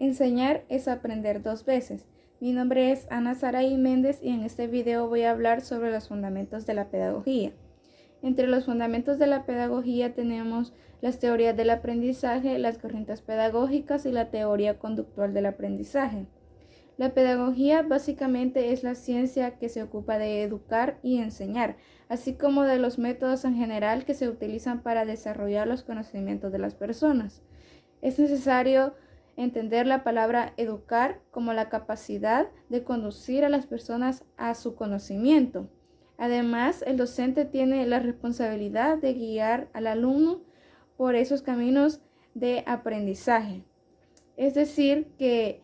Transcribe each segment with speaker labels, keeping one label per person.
Speaker 1: Enseñar es aprender dos veces. Mi nombre es Ana Saraí Méndez y en este video voy a hablar sobre los fundamentos de la pedagogía. Entre los fundamentos de la pedagogía tenemos las teorías del aprendizaje, las corrientes pedagógicas y la teoría conductual del aprendizaje. La pedagogía básicamente es la ciencia que se ocupa de educar y enseñar, así como de los métodos en general que se utilizan para desarrollar los conocimientos de las personas. Es necesario entender la palabra educar como la capacidad de conducir a las personas a su conocimiento. Además, el docente tiene la responsabilidad de guiar al alumno por esos caminos de aprendizaje. Es decir, que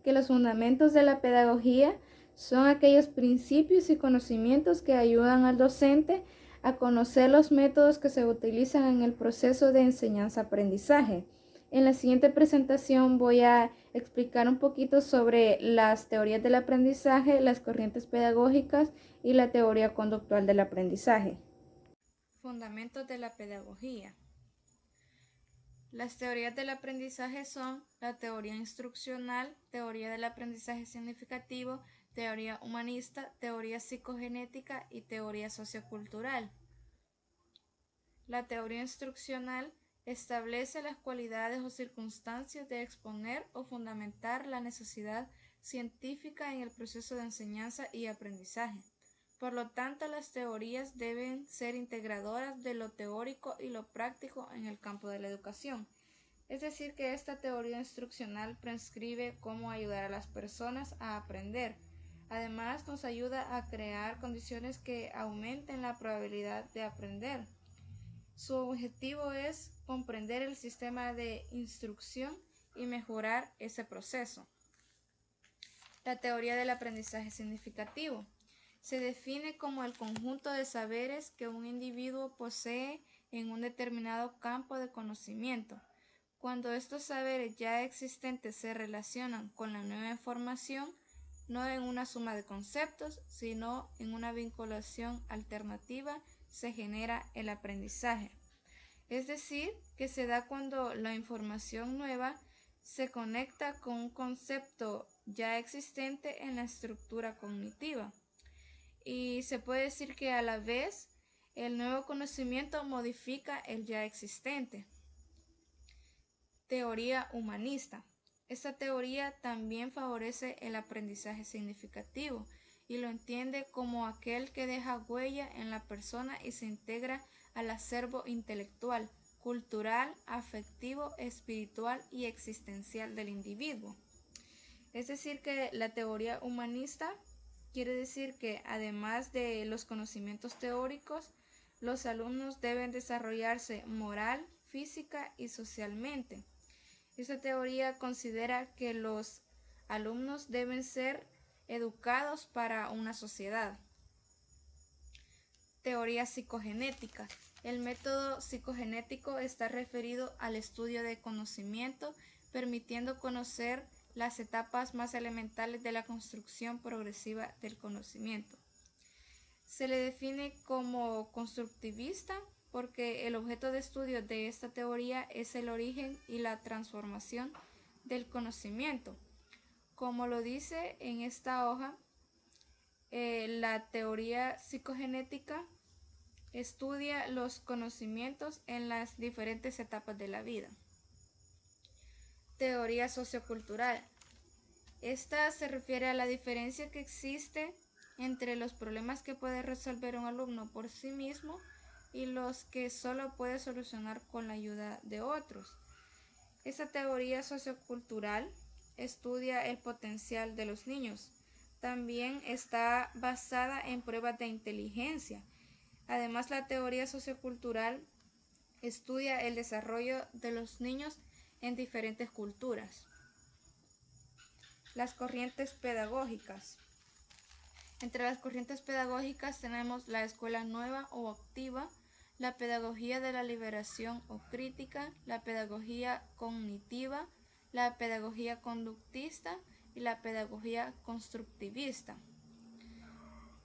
Speaker 1: los fundamentos de la pedagogía son aquellos principios y conocimientos que ayudan al docente a conocer los métodos que se utilizan en el proceso de enseñanza-aprendizaje. En la siguiente presentación voy a explicar un poquito sobre las teorías del aprendizaje, las corrientes pedagógicas y la teoría conductual del aprendizaje. Fundamentos de la pedagogía. Las teorías del aprendizaje son la teoría instruccional, teoría del aprendizaje significativo, teoría humanista, teoría psicogenética y teoría sociocultural. La teoría instruccional establece las cualidades o circunstancias de exponer o fundamentar la necesidad científica en el proceso de enseñanza y aprendizaje. Por lo tanto, las teorías deben ser integradoras de lo teórico y lo práctico en el campo de la educación. Es decir, que esta teoría instruccional prescribe cómo ayudar a las personas a aprender. Además, nos ayuda a crear condiciones que aumenten la probabilidad de aprender. Su objetivo es comprender el sistema de instrucción y mejorar ese proceso. La teoría del aprendizaje significativo se define como el conjunto de saberes que un individuo posee en un determinado campo de conocimiento. Cuando estos saberes ya existentes se relacionan con la nueva información, no en una suma de conceptos, sino en una vinculación alternativa, se genera el aprendizaje. Es decir, que se da cuando la información nueva se conecta con un concepto ya existente en la estructura cognitiva. Y se puede decir que a la vez el nuevo conocimiento modifica el ya existente. Teoría humanista. Esta teoría también favorece el aprendizaje significativo y lo entiende como aquel que deja huella en la persona y se integra al acervo intelectual, cultural, afectivo, espiritual y existencial del individuo. Es decir, que la teoría humanista quiere decir que además de los conocimientos teóricos, los alumnos deben desarrollarse moral, física y socialmente. Esta teoría considera que los alumnos deben ser educados para una sociedad. Teoría psicogenética. El método psicogenético está referido al estudio de conocimiento, permitiendo conocer las etapas más elementales de la construcción progresiva del conocimiento. Se le define como constructivista porque el objeto de estudio de esta teoría es el origen y la transformación del conocimiento. Como lo dice en esta hoja, la teoría psicogenética estudia los conocimientos en las diferentes etapas de la vida. Teoría sociocultural. Esta se refiere a la diferencia que existe entre los problemas que puede resolver un alumno por sí mismo y los que solo puede solucionar con la ayuda de otros. Esta teoría sociocultural estudia el potencial de los niños. También está basada en pruebas de inteligencia. Además, la teoría sociocultural estudia el desarrollo de los niños en diferentes culturas. Las corrientes pedagógicas. Entre las corrientes pedagógicas tenemos la escuela nueva o activa, la pedagogía de la liberación o crítica, la pedagogía cognitiva, la pedagogía conductista y la pedagogía constructivista.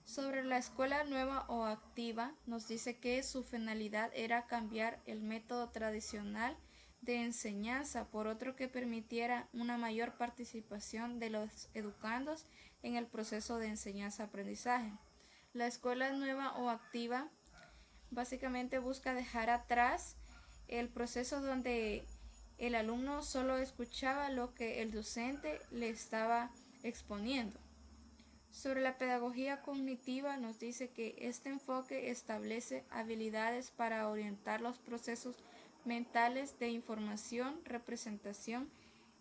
Speaker 1: Sobre la escuela nueva o activa, nos dice que su finalidad era cambiar el método tradicional de enseñanza por otro que permitiera una mayor participación de los educandos en el proceso de enseñanza-aprendizaje. La escuela nueva o activa básicamente busca dejar atrás el proceso donde el alumno solo escuchaba lo que el docente le estaba exponiendo. Sobre la pedagogía cognitiva nos dice que este enfoque establece habilidades para orientar los procesos mentales de información, representación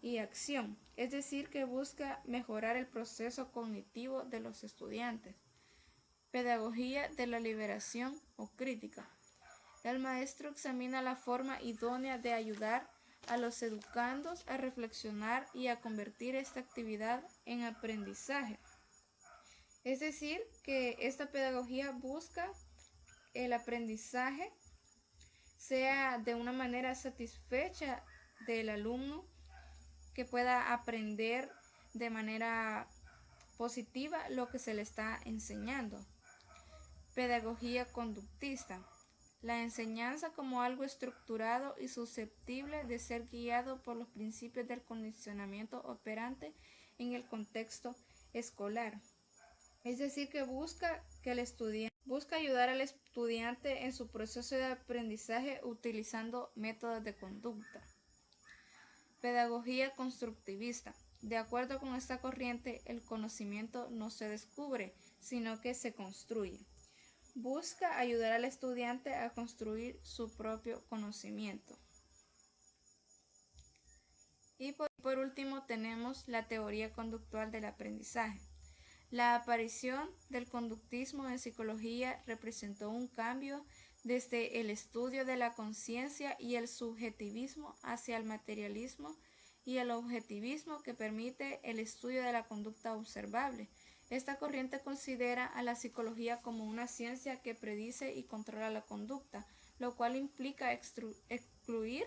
Speaker 1: y acción, es decir, que busca mejorar el proceso cognitivo de los estudiantes. Pedagogía de la liberación o crítica. El maestro examina la forma idónea de ayudar a los educandos a reflexionar y a convertir esta actividad en aprendizaje. Es decir, que esta pedagogía busca el aprendizaje sea de una manera satisfecha del alumno, que pueda aprender de manera positiva lo que se le está enseñando. Pedagogía conductista. La enseñanza como algo estructurado y susceptible de ser guiado por los principios del condicionamiento operante en el contexto escolar. Es decir, que busca ayudar al estudiante en su proceso de aprendizaje utilizando métodos de conducta. Pedagogía constructivista. De acuerdo con esta corriente, el conocimiento no se descubre, sino que se construye. Busca ayudar al estudiante a construir su propio conocimiento. Y por último tenemos la teoría conductual del aprendizaje. La aparición del conductismo en psicología representó un cambio desde el estudio de la conciencia y el subjetivismo hacia el materialismo y el objetivismo que permite el estudio de la conducta observable. Esta corriente considera a la psicología como una ciencia que predice y controla la conducta, lo cual implica excluir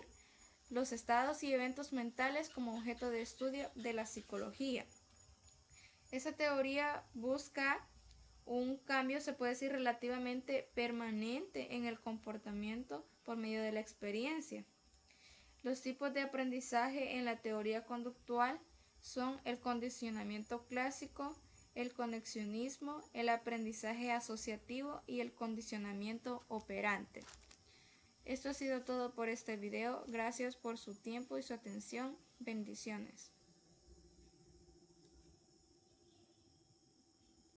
Speaker 1: los estados y eventos mentales como objeto de estudio de la psicología. Esa teoría busca un cambio, se puede decir, relativamente permanente en el comportamiento por medio de la experiencia. Los tipos de aprendizaje en la teoría conductual son el condicionamiento clásico, el conexionismo, el aprendizaje asociativo y el condicionamiento operante. Esto ha sido todo por este video. Gracias por su tiempo y su atención. Bendiciones.